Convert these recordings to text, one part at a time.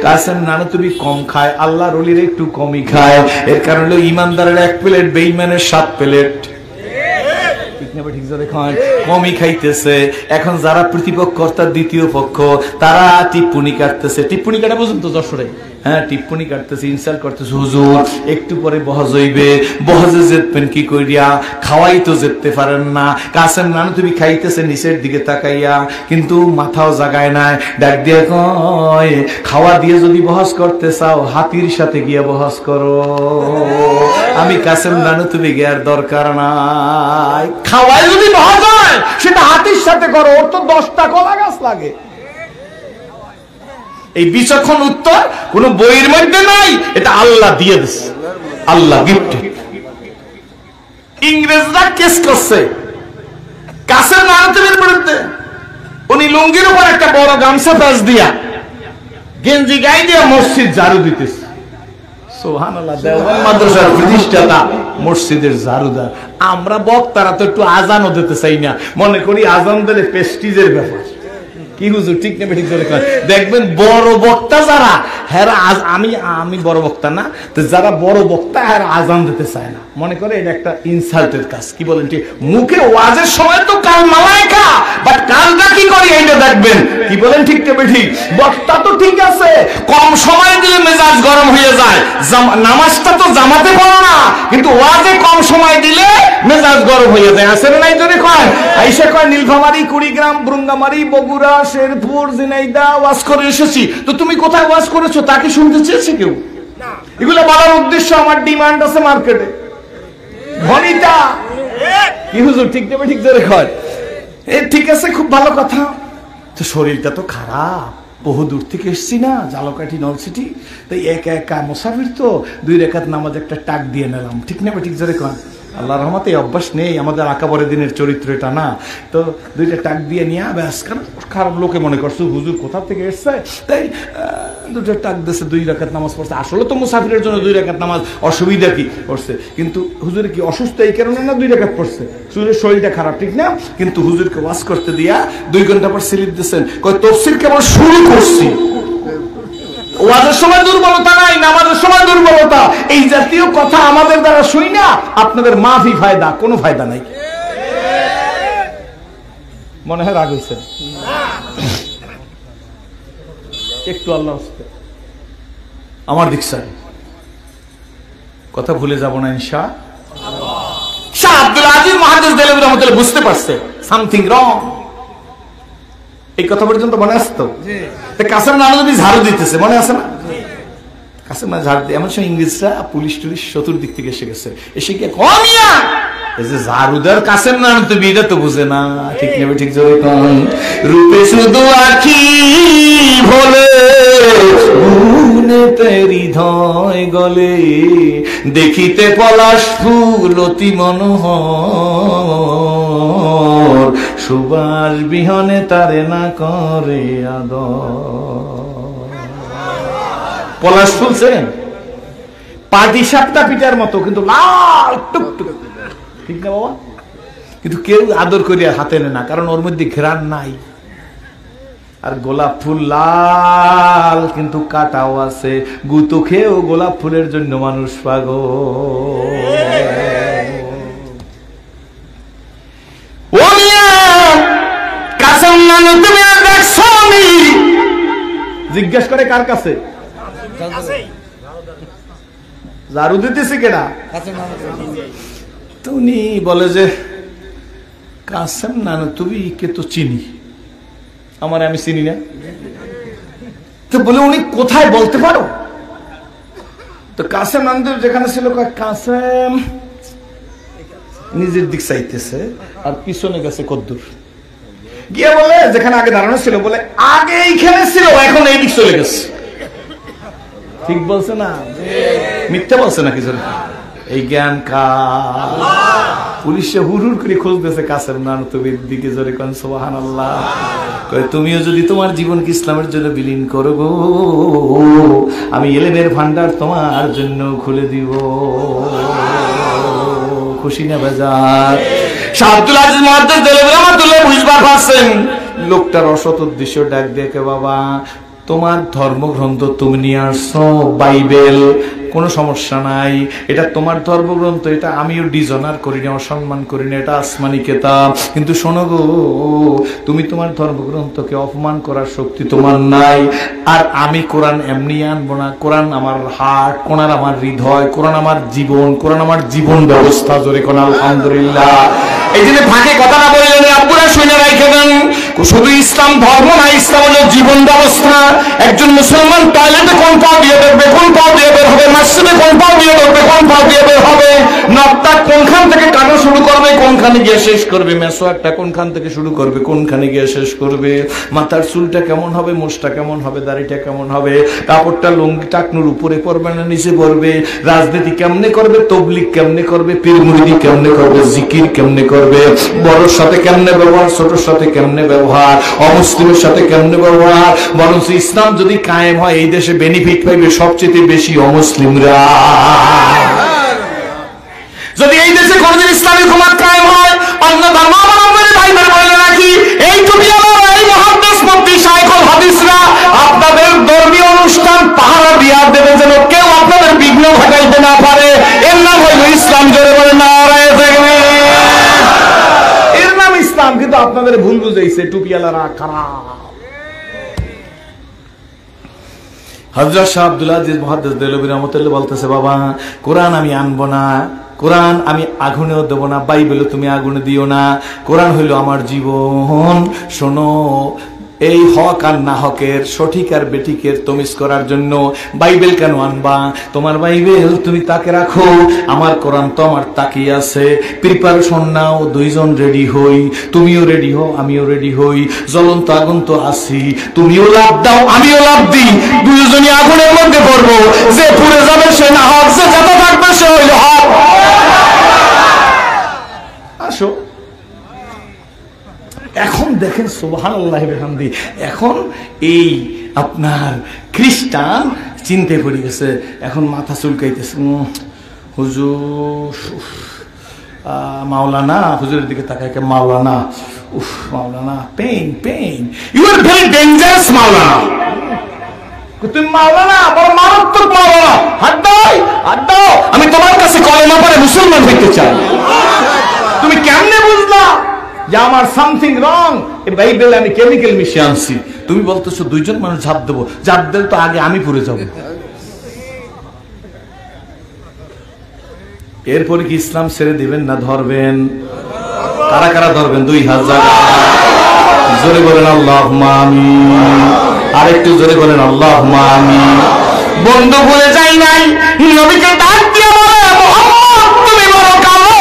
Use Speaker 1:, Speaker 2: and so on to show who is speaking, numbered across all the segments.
Speaker 1: কাসেম নানুতুবি কম খায়, আল্লাহর ওলিরা একটু কমই খায়। এর কারণ হলো ইমানদারের 1 প্লেট, বেঈমানের 7 প্লেট। কমই খাইতেছে। এখন যারা প্রতিপক্ষ অর্থাৎ দ্বিতীয় পক্ষ, তারা টিপ্পনি কাটতেছে। টিপ্পনি কাটা পর্যন্ত যশোরে, হ্যাঁ টিপ্পনি কাটতেছে, ইনসাল্ট করতেছে। হুজুর একটু পরে বহজ হইবে, বহজে যেতেন কি করিয়া, খাওয়াই তো যেতে পারেন না। কাসেম নানুতুবি খাইতেছে নিচের দিকে তাকাইয়া, কিন্তু মাথাও জাগায় নাই। ডাক দিয়ে কয়, খাওয়া দিয়ে যদি বহজ করতে চাও হাতির সাথে গিয়ে বহজ করো, আমি কাসেম নানুতুবি গিয়ার দরকার নাই। খাওয়াই যদি বহজ হয় সেটা হাতির সাথে করো, ওর তো 10টা কলা গাছ লাগে। এই বিচক্ষণ উত্তর কোন বইয়ের মধ্যে নাই, এটা আল্লাহ দিয়ে দিচ্ছে, আল্লাহ গিফটেড। ইংরেজরা কেস করছে কাসেম নানুতুবির বিরুদ্ধে। উনি লুঙ্গির উপর একটা বড় গামছা প্যাচ দিয়া, গেঞ্জি গায়ে দিয়া মসজিদ ঝাড়ু দিতেছে। সুবহানাল্লাহ, দেওবন্দ মাদ্রাসার প্রতিষ্ঠাতা, মসজিদের ঝাড়ুদার। আমরা বক্তারা তো একটু আজানও দিতে চাই না, মনে করি আজান দিলে প্রেস্টিজের ব্যাপার। কি হুজুর ঠিক না ঠিক? দেখবেন বড় বক্তা যারা, হ্যাঁ আমি বড় বক্তা না, তো যারা বড় বক্তা হ্যাঁ আজান দিতে চায় না, মনে করে এটা একটা ইনসাল্টের কাজ। কি বলেন ঠিক? মুখে ওয়াজের সময় তো কাল মালাইকা, বাট কালটা কি করি এইটা দেখবেন। কি বলেন ঠিক না ঠিক? বক্তা তো ঠিক আছে, কম সময় দিলে মেজাজ গরম হয়ে যায়। নামাজটা তো জামাতে পড়ো না, কিন্তু ওয়াজে কম সময় দিলে মেজাজ গরম হয়ে যায়। আসেন নাই যদি কয়, আইসা কয় নীলফামারী, কুড়িগ্রাম, ব্রুঙ্গামারী, বগুড়া, শেরপুর, ঝিনাইদহ ওয়াজ করে এসেছি। তো তুমি কোথায় ওয়াজ করেছো তাকে শুনতে চেয়েছে কেউ? এগুলো বলার উদ্দেশ্য আমার ডিমান্ড আছে মার্কেটে, ভনিতা। কি হুজুর ঠিক দেবে ঠিক ধরে কয়, ঠিক আছে, খুব ভালো কথা। তো শরীরটা তো খারাপ, বহু দূর থেকে এসছি না, ঝালকাঠি, নলসিটি, তাই একা মুসাফির তো 2 রাকাত নামাজ একটা টাক দিয়ে নিলাম। ঠিক না ঠিক জোরে কন? আল্লাহর রহমতে অভ্যাস নেই, আমাদের আকাবরে দিনের চরিত্র এটা না। তো 2টা টাক দিয়ে নিয়ে ব্যাস, খারাপ লোকে মনে করছো হুজুর কোথা থেকে এসছে, তাই 2টা টাক দিয়েছে, 2 রাকাত নামাজ পড়ছে। আসলে তো মুসাফিরের জন্য 2 রাকাত নামাজ অসুবিধা কি পড়ছে, কিন্তু হুজুরে কি অসুস্থ এই কারণে না 2 রাকাত পড়ছে, হুজুরের শরীরটা খারাপ, ঠিক না? কিন্তু হুজুরকে ওয়াজ করতে দিয়া 2 ঘন্টা পর স্লিপ দিচ্ছেন, কয় তাফসীর কেবল শুরু করছি। ওয়াজের সময় দুর্বলতা নাই, নামাজের সময় দুর্বলতা। এই জাতীয় কথা আমাদের দ্বারা শুই না, আপনাদের মাফি ফায়দা, কোনো ফায়দা নাই। মনে হয় রাগ হয়েছে একটু, আল্লাহ আমার দিকসার কথা ভুলে যাব না ইনশাআল্লাহ। শাহ আব্দুল আজিজ মুহাদ্দিস দেলভী রাহমাতুল্লাহ বুঝতে পারছে সামথিং রং। এই কথা পর্যন্ত মনে আসতো? কাসেম নানুতুবি ঝাড়ু দিতেছে, মনে আছে না? কাসেম নানুতুবি ঝাড়ু দিয়ে, এমন সময় ইংরেজরা পুলিশ টুলিশ চতুর্দিক থেকে এসে গেছে। এসে গিয়ে কমিয়া এই যে ঝাড়ুদার কাসেম নানুতুবি, এটা তো বুঝে না। ঠিক নেবে ঠিক জোরে কোন, রূপে শুধু আখি ভোলে, গুণেতে হৃদয় গলে, দেখিতে পলাশ ফুল অতি মনোহর, সুবাস বিহনে তারে না করে আদর। পলাশ ফুলছেন পাটি সাপটা পিটার মতো, কিন্তু লাল টুকটুক, ঠিক না বাবা? কিন্তু কেউ আদর করিয়া হাতে নেয় না, কারণ ওর মধ্যে ঘ্রাণ নাই। আর গোলাপ ফুল লাল, কিন্তু কাটাও আছে, গুতো খেয়েও গোলাপ ফুলের জন্য মানুষ পাগল। জিজ্ঞেস করে কার কাছে? ঝাড়ু দিতেছে কেনা? উনি বলে যে কাসেম নানুতুবি কে তো চিনি, আমার আমি চিনি না। তো বলে উনি কোথায় বলতে পারো? তো কাসেম নানুতুবি যেখানে ছিল, কাসেম নিজের দিক চাইতেছে আর পিছনে গেছে কদ্দুর গিয়ে বলে, যেখানে আগে দাঁড়ানো ছিল, বলে আগে এইখানে ছিল, এখন এই দিক চলে গেছে। ঠিক বলছে না? মিথ্যা বলছে নাকি? এই জ্ঞান কার? পুলিশে হুড় করে খুঁজতেছে কাসেম নানুতুবির দিকে, জোরে কোন সুবহানাল্লাহ। কয় তুমিও যদি তোমার জীবনকে ইসলামের জন্য বিলীন করো গো, আমি ইলমের ভান্ডার তোমার জন্য খুলে দিব। খুশি না বাজার? শাহ আব্দুল আজিজ মুহাদ্দিস দেলভী রাহমাতুল্লাহ বুঝবার পারছেন লোকটার অসৎ উদ্দেশ্য। ডাক দেখে, বাবা তোমার ধর্মগ্রন্থ তুমি নিয়ে আসছো বাইবেল, কোনো সমস্যা নাই, এটা তোমার ধর্মগ্রন্থ, এটা আমিও ডিজনার করি না, অসম্মান করি না, এটা আসমানি কিতাব। কিন্তু শোনো গো, তুমি তোমার ধর্মগ্রন্থকে অপমান করার শক্তি তোমার নাই। আর আমি কোরআন এমনি আনবো না। কোরআন আমার হার্ট, কোরআন আমার হৃদয়, কোরআন আমার জীবন, কোরআন আমার জীবন ব্যবস্থা। জোরে কোন আলহামদুলিল্লাহ। এই জন্য ফাঁকে কথা না বললেন আব্বুরা শুনে রাখে দেন, শুধু ইসলাম ধর্ম না, ইসলাম হলো জীবন ব্যবস্থা। একজন মুসলমান টয়লেটে কোন পাও দিয়ে দেখবে, কোন পাও দিয়ে বের হবে, মসজিদে কোন পাও দিয়ে ঢুকবে, কোন পাও দিয়ে বের হবে, নখটা কোনখান থেকে কাটা শুরু করবে, কোনখানে গিয়ে শেষ করবে, মেসোয়াকটা কোনখান থেকে শুরু করবে, কোনখানে গিয়ে শেষ করবে, মাথার চুলটা কেমন হবে, মোষটা কেমন হবে, দাড়িটা কেমন হবে, কাপড়টা লুঙ্গি টাকনুর উপরে পড়বে না নিচে পড়বে, রাজনীতি কেমনে করবে, তবলিগ কেমনে করবে, পীর মুরিদি কেমনে করবে, জিকির কেমনে করবে, বড়র সাথে কেমনে ব্যবহার, ছোটর সাথে কেমনে ব্যবহার, অমুসলিমের সাথে কেমনে ব্যবহার। বরঞ্চ ইসলাম যদি কায়েম হয় এই দেশে বেনিফিট পাইবে সবচেয়ে বেশি অমুসলিমরা। যদি এই দেশে কোনদিন ইসলামী হুকুমত কায়েম হয়, অন্য ধর্মাবলম্বী ভাইদের বলে রাখি, এই টুপিওয়ালা, এই মুহাদ্দিস মুফতি শাইখুল হাদিসরা আপনাদের ধর্মীয় অনুষ্ঠান পাহারা দিয়া দেবে, যেন কেউ আপনাদের বিঘ্ন ঘটাইতে না পারে। এর নাম হইল ইসলাম। জোরে বলে নারায়ে তাকবীর। এর নাম ইসলাম, কিন্তু আপনাদের ভুল বুঝাইছে, টুপিওয়ালারা খারাপ। হযরত শাহ আব্দুল আজিজ মুহাদ্দিস দেহলভী রাহমাতুল্লাহ বলতেছে, বাবা কোরআন আমি আনবো না, কোরআন আমি আগুনেও দেবো না, বাইবেলও তুমি আগুনে দিও না, কোরআন হইল আমার জীবন। শোনো, এই হক আর না হকের, সঠিক আর বেঠিকের তমিজ করার জন্য বাইবেল কেন আনবা? তোমার বাইবেল তুমি তাকে রাখো, আমার কোরআন তো আমার তাকিয়ে আছে। প্রিপারেশন নাও, দুইজন রেডি হই, তুমিও রেডি হও, আমিও রেডি হই। জ্বলন্ত আগুন তো আসি, তুমিও লাভ দাও, আমিও লাভ দিই, দুইজনই আগুনের মধ্যে পড়বো। যে পুড়ে যাবে সে না হক, যে যেতে থাকবে সে হইল হক। আসো। এখন দেখেন সুবহানাল্লাহ বিহামদি, এখন এই আপনার খ্রিস্টান চিনতে পড়ে গেছে, এখন মাথা চুলকাইতেছে, হুজুর মাওলানা, হুজুরের দিকে তাকায়, মাওলানা, উফ মাওলানা, pain pain, you are very dangerous মাওলানা। তুমি মাওলানা, বড় মারাত্মক মাওলানা, হাত দাও, হাত দাও, আমি তোমার কাছে কলেমা পড়ে মুসলমান হইতে চাই। তুমি কেমনে বুঝলা যে আমার সামথিং রং? এই বাইবেলে আমি কেমিক্যাল মিশিয়ে আনছি। তুমি বলতেছো দুইজন মানুষ ঝাঁপ দেবো, ঝাঁপ দিলে তো আগে আমি পড়ে যাব। এরপরে কি ইসলাম ছেড়ে দিবেন না ধরবেন? কারা কারা ধরবেন? 2000। জোরে বলেন আল্লাহুম্মা আমিন। আরেকটু জোরে বলেন আল্লাহুম্মা আমিন। বন্ধু ভুলে যাই নাই, নবীকে ডাক দিয়ে বলে, মুহাম্মদ তুমি বড় কালো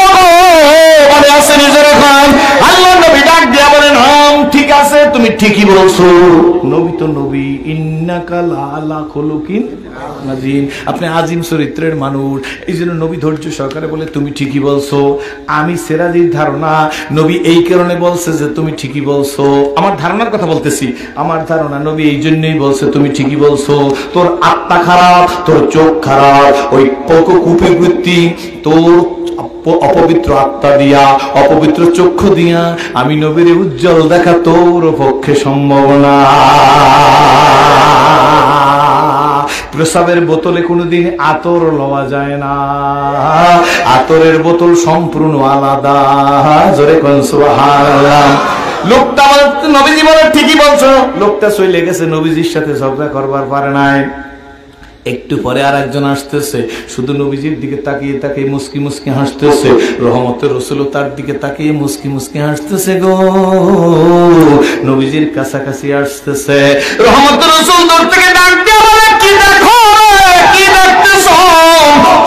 Speaker 1: বলে আছে নিজের খান। আল্লাহ নবী ডাক দিয়া বলেন, ঠিক আছে, তুমি ঠিকই বলছো, নবী তো নবী, ইন্নাকা লাআলা খুলুকিন আযীম, আপনি আজিম চরিত্রের মানুষ। এই জন্য নবী ধৈর্য সহকারে বলে, তুমি ঠিকই বলছো। আমি সেরাজির ধারণা নবী এই কারণে বলছে যে তুমি ঠিকই বলছো, আমার ধারণার কথা বলতেছি, আমার ধারণা নবী এই জন্যই বলছে তুমি ঠিকই বলছো। তোর আত্মা খারাপ, তোর চোখ খারাপ, ওই কুপিবৃত্তি, তোর অপবিত্র আত্মা দিয়া, অপবিত্র চক্ষু দিয়া আমি নবীর উজ্জ্বল দেখা তোর পক্ষে সম্ভব না। প্রসাবের বোতলে কোনোদিন আতর লওয়া যায় না, আতরের বোতল সম্পূর্ণ আলাদা। জোরে কোন সুবহানাল্লাহ। লোকটা নবীজি বলে, ঠিকই বলছো। লোকটা চলে গেছে, নবীজির সাথে ঝগড়া করবার পারে নাই। একটু পরে আর একজন আসতেছে, শুধু নবীজির দিকে তাকিয়ে তাকিয়ে মুস্কি মুস্কি হাসতেছে। রহমতের রাসূল তার দিকে তাকিয়ে মুস্কি মুস্কি হাসতেছে গো, নবীজির কাছাকাছি আসতেছে। রহমতের রাসূল দূর থেকে ডাক দিয়ে বলে, কি দেখো, কি দেখতেছো,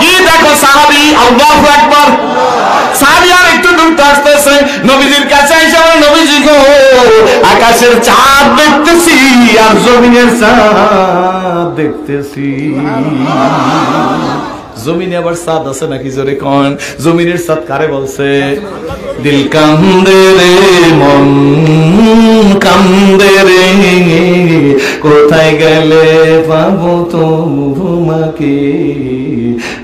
Speaker 1: কি দেখো সাহাবী? আল্লাহু আকবার। সাহাবী আর একটু দূর আসতেছে, নবীজির কাছে এসে বলে, নবীজি গো, আকাশের চাঁদ দেখতেছি আর জমিনের চাঁদ দেখতেছি। জমিনে আবার চাঁদ আছে নাকি? জোরে কোন। জমিনের চাঁদ কারে বলছে? দিল কান্দে রে, মন কান্দে রে, কোথায় গেলে পাবো তোমাকে,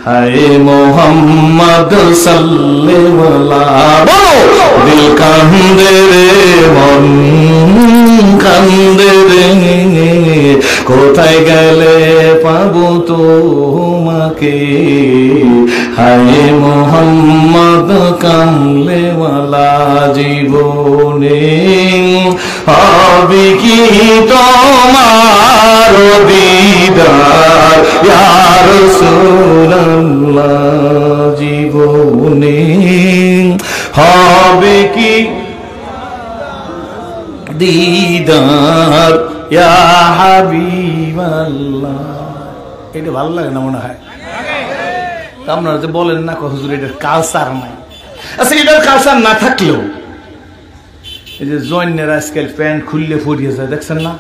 Speaker 1: হায় মোহাম্মদ সাল্লাল্লাহু। বলো, দিল কান্দে রে, মন
Speaker 2: কান্দে রে, কোথায় গেলে পাবো তোমাকে, হায় মোহাম্মদ কামলেওয়ালা জীবনে হবে কি তোমার দিদার ইয়া রাসূলুল্লাহ, জীবনে হবে কি দিদার ইয়া হাবিবাল্লাহ। এটা ভালো লাগে না মনে হয়? আপনারা যে বলেন না হুজুর এটার কালচার নাই। আচ্ছা, এটার কালচার না থাকলেও এই যে জৈনেরা আজকাল প্যান্ট খুললে ফুরিয়ে যায়, দেখছেন না?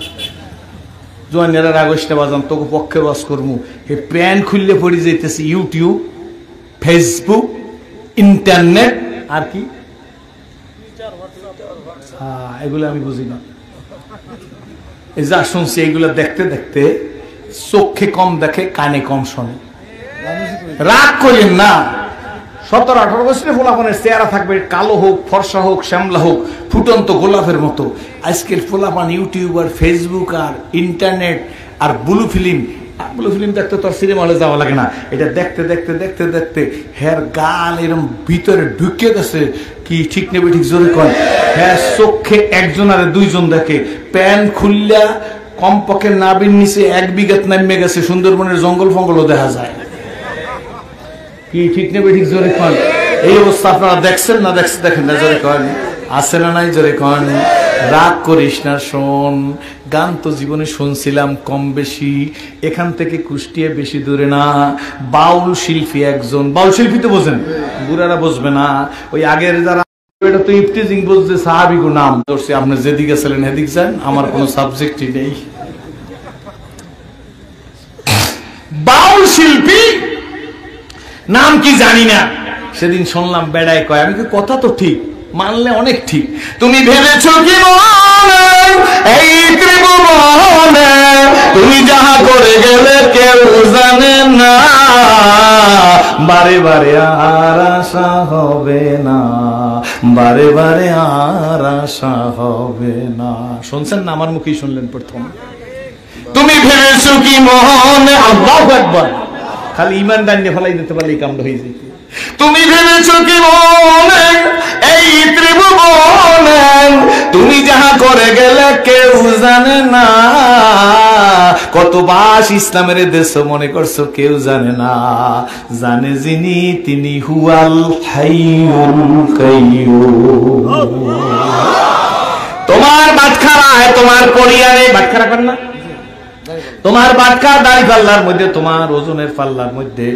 Speaker 2: জৈনেরা আগস্টে বাজান তোকে পক্ষে বাস করবো, এই প্যান্ট খুললে পড়ে যাইতেছে ইউটিউব, ফেসবুক, ইন্টারনেট, আর কি এগুলো আমি বুঝি না। এই যা শুনছি এগুলো দেখতে দেখতে চোখে কম দেখে, কানে কম শোনে। রাগ করেন না, 17-18 বছরের ফোলাফানের চেহারা থাকবে, কালো হোক, ফর্সা হোক, শ্যামলা হোক, ফুটন্ত গোলাপের মতো। আজকের ফোলাফান ইউটিউব আর ফেসবুক আর ইন্টারনেট আর ব্লু ফিল্ম দেখতে তোর সিনেমা হলে যাওয়া লাগে না। এটা দেখতে দেখতে দেখতে দেখতে হের গাল এরকম ভিতরে ঢুকে গেছে, কি ঠিক নেবে ঠিক জোরে কর। হ্যাঁ, চোখে একজন আর দুইজন দেখে, প্যান্ট খুললা কমপক্ষে নাবির নিচে 1 বিঘাত নামে গেছে, সুন্দরবনের জঙ্গল ফঙ্গলও দেখা যায়। কি ঠিক নেবে ঠিক জোরে কন। এই অবস্থা আপনারা দেখছেন না দেখেন না জোরে কন, আছে না নাই জোরে কন। রাগ করিস না, শোন। গান তো জীবনে শুনছিলাম কম বেশি, এখান থেকে কুষ্টিয়া বেশি দূরে না। বাউল শিল্পী একজন, বাউল শিল্পী তো বোঝেন, বুড়ারা বুঝবে না। ওই আগের যারা এটা তো ইফতিজিং বুঝছে, সাহাবিগো নাম ধরছে, আপনি যেদিকে ছিলেন সেদিক যান, আমার কোনো সাবজেক্টই নেই। বাউল শিল্পী নাম কি জানি না, সেদিন শুনলাম বেড়ায় কয়, আমি কথা তো ঠিক, মানলে অনেক ঠিক। তুমি ভেবেছো কি মনে এই ত্রিভুবনে তুমি যাহা করে গেলে কেউ জানে না, বারে বারে আর আশা হবে না, বারে বারে আর আশা হবে না। শুনছেন না? আমার মুখেই শুনলেন প্রথম। তুমি ভেবেছো কি মনে, আল্লাহু আকবার, খালি ইমান দান নিয়ে ফেলাই দিতে পারলে এই কামটা হয়ে যেত। তুমি ভেবেছো কি মনে এই ত্রিভুবনে তুমি যাহা করে গেলে কেউ জানে না, কত বাস ইসলামের দেশ মনে করছো কেউ জানে না, জানে যিনি তিনি হুয়াল হাইয়ুল কাইয়্যুম। তোমার বাটখারায়, তোমার পরিয়ারে বাটখারা কর না, তোমার বাটকা দাড়ি পাল্লার মধ্যে, তোমার ওজনের পাল্লার মধ্যে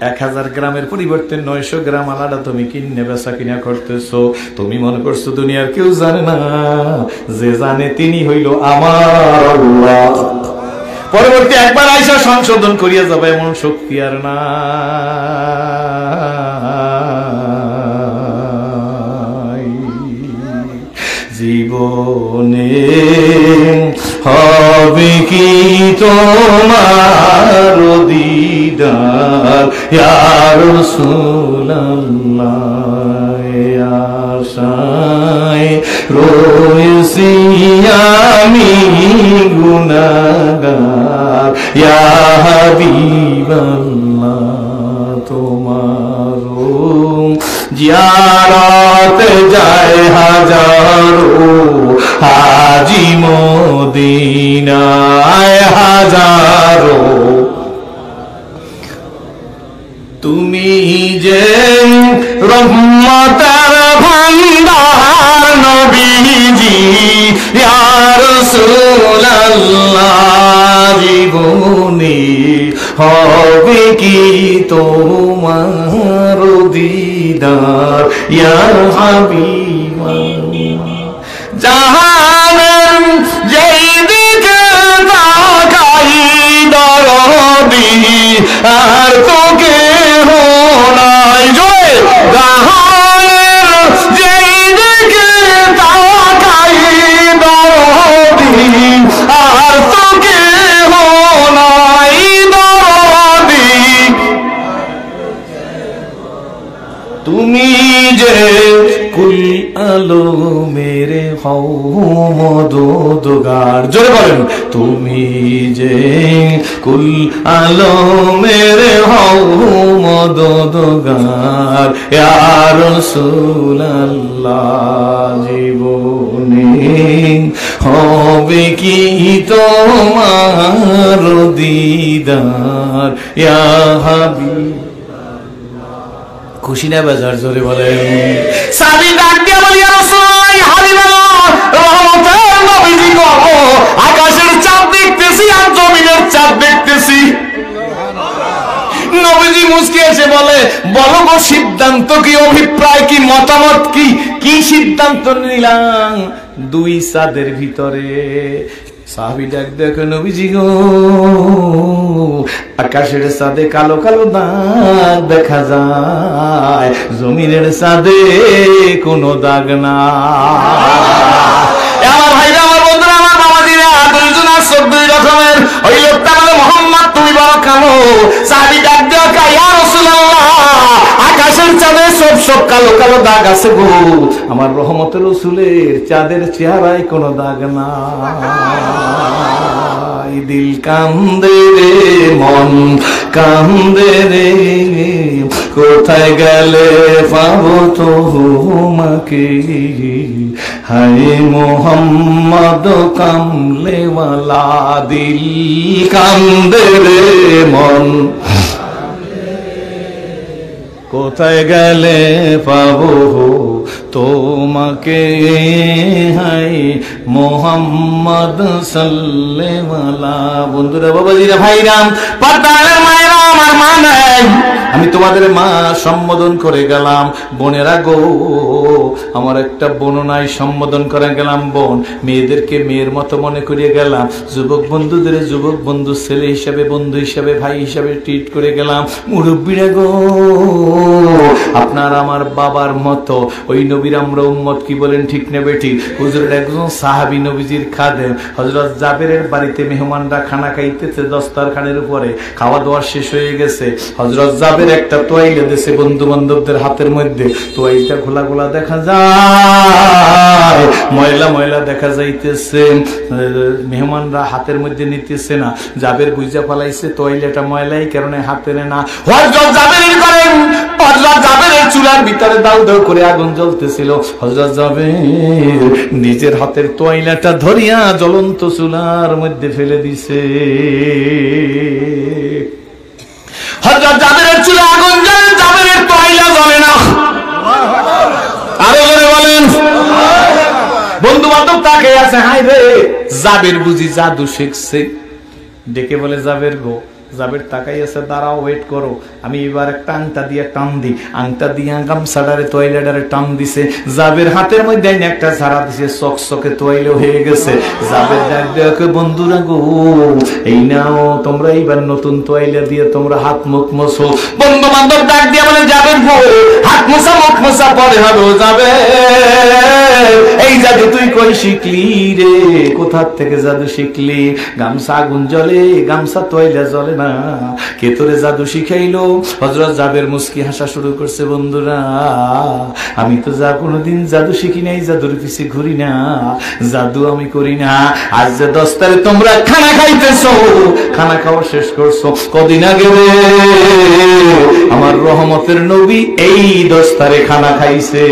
Speaker 2: 1000 গ্রামের পরিবর্তে 900 গ্রাম আলাদা তুমি কিনে বেচা কিনা করতেছো। তুমি মনে করছো দুনিয়ার কেউ জানে না, যে জানে তিনি হইল আমার আল্লাহ। পরবর্তী একবার আইসা সংশোধন করিয়া যাবে, এমন শক্তি আর না। জীবনে হবে কি তোমার দিদার ইয়া রাসূলুল্লাহ, আশায় রয়েছি আমি গুনাহগার ইয়া হাবিবাল্লাহ, তোমার জিয়ারত যায় হাজারো হাজি মদিনায় হাজারো, তুমি যে রহমতের ভান্ডার নবীজি ইয়া রাসূলুল্লাহ, জীবনে হবে কি তোমার দিদার ইয়া হাবিবাল্লাহ। জাহানের যেই দিকে তাকাই দরদি আর তো কেহ নাই, জয় জাহানের যেই দিকে তাকাই দরদি আর তো কেহ নাই দরদি, তুমি যে কুল আলো মেরে হও মদদগার। জোরে বলেন, তুমি যে কুল আলো মেরে হও মদদগার, ইয়া রাসূলুল্লাহ জীবনে হবে কি তোমার দিদার, ইয়া হাবিব। খুশি না বাজার? জোরে বলেন। সাবি ডাক দিয়ে বলি, ইয়া রাসূলুল্লাহ, ইয়া হাবিবাল্লাহ, রহমতের নবীজি গো, আকাশের চাঁদ দেখতেছি আর জমিনের চাঁদ দেখতেছি। নবীজি মুস্কি এসে বলে, বলো গো সিদ্ধান্ত কি, অভিপ্রায় কি, মতামত কি, কি সিদ্ধান্ত নিলাম দুই চাঁদের ভিতরে? সাহাবী ডাক দেখো, নবীজি গো, আকাশের চাঁদে কালো কালো দাগ দেখা যায়, জমিনের চাঁদে কোনো দাগ না। আমার ভাইরা, আমার বন্ধুরা, আমার বাবাজিরা, দুইজন আর 14 রকমের। ওই লোকটা বলে, মোহাম্মদ তুমি বড় কালো। সাহাবী ডাক দেখো, ইয়া রাসূলুল্লাহ, আকাশের চাঁদে সব কালো কালো দাগ আছে গো, আমার রহমতের রাসূলের চাঁদের চেহারায় কোনো দাগ না। দিল কান্দে রে, মন কান্দে রে, কোথায় গেলে পাবো তোমাকে, হায় মোহাম্মদ কামলেওয়ালা। দিল কান্দে রে, মন কোথায় গেলে পাবো তোমাকে, হায় মোহাম্মদ সাল্লাল্লাহু। বন্ধুরা, বাবাজিরা, ভাইরাম, পর্দার মায়েরা, আমার মা নাই, আমি তোমাদের মা সম্বোধন করে গেলাম। বোনেরা গো, আমার একটা বোন নাই, সম্বোধন করে গেলাম বোন। মেয়েদেরকে মেয়ের মতো মনে করিয়ে গেলাম। যুবক বন্ধুদের যুবক বন্ধু, ছেলে হিসাবে, বন্ধু হিসাবে, ভাই হিসাবে ট্রিট করে গেলাম। মুরব্বীরা গো, আপনার আমার বাবার মতো ওই নবীর আমরা উম্মত, কি বলেন ঠিক নেবে ঠিক? হুজুরের একজন সাহাবী নবীজির খাদেম হযরত জাবেরের বাড়িতে মেহমানরা খানা খাইতেছে, দস্তরখানের উপরে খাওয়া দাওয়া শেষ হয়ে গেছে। হযরত জাবের একটা তোয়াইলা দিয়েছে বন্ধু বান্ধবদের হাতের মধ্যে। তোয়াইলটা খোলা খোলা দেখা যায়, ময়লা ময়লা দেখা যাইতেছে, মেহমানরা হাতের মধ্যে নিতেছে না। জাবের বুঝা ফলাইছে তোয়াইলাটা ময়লাই কারণে হাতে নেয় না। হযরত জাবের করেন, হযরত জাবেরের চুলার ভিতরে দাউ দাউ করে আগুন জ্বলতেছিল। হযরত জাবের নিজের হাতের তোয়াইলাটা ধরিয়া জ্বলন্ত চুলার মধ্যে ফেলে দিছে। হযরত জাবেরের চুলা আগুন জ্বলে, জাবেরের তোয়াইলা জ্বলে না। আরো জোরে বলেন। বন্ধু বান্ধব তাকে আছে, হায় রে, জাবের বুঝি জাদু শিখছে। ডেকে বলে, জাবের গো, জাবের তাকাই আছে, দাঁড়াও, ওয়েট করো, আমি এবার একটা আংটা দিয়ে টান দিই। আংটা দিয়ে গামছাটারে তোয়াইলাটারে টান দিছে। জাবের হাতের মধ্যে একটা ঝাড়া দিছে, চকচকে তোয়াইলা হয়ে গেছে। জাবের ডাক দেখে, বন্ধুরা গো, এই নাও তোমরা এইবার নতুন তোয়াইলা দিয়ে তোমরা হাত মুখ মোছো। বন্ধু বান্ধব ডাক দিয়ে বলে, জাবের গো, হাত মোছা মুখ মোছা পরে হবে। যাবে, এই জাদু তুই কই শিখলি রে? কোথা থেকে জাদু শিখলি? গামছা আগুন জ্বলে, গামছা তোয়াইলা জ্বলে না, কে তোরে জাদু শিখাইলো? হযরত জাবের মুস্কি হাসা শুরু করছে। বন্ধুরা, আমি তো যা কোনোদিন জাদু শিখি নাই, জাদুর পিছে ঘুরি না, জাদু আমি করি না। আজ যে 10 তারিখ তোমরা খানা খাইতেছো, খানা খাওয়া শেষ করছো, কদিন আগে আমার রহমতের নবী এই 10 তারিখ খানা খাইছে।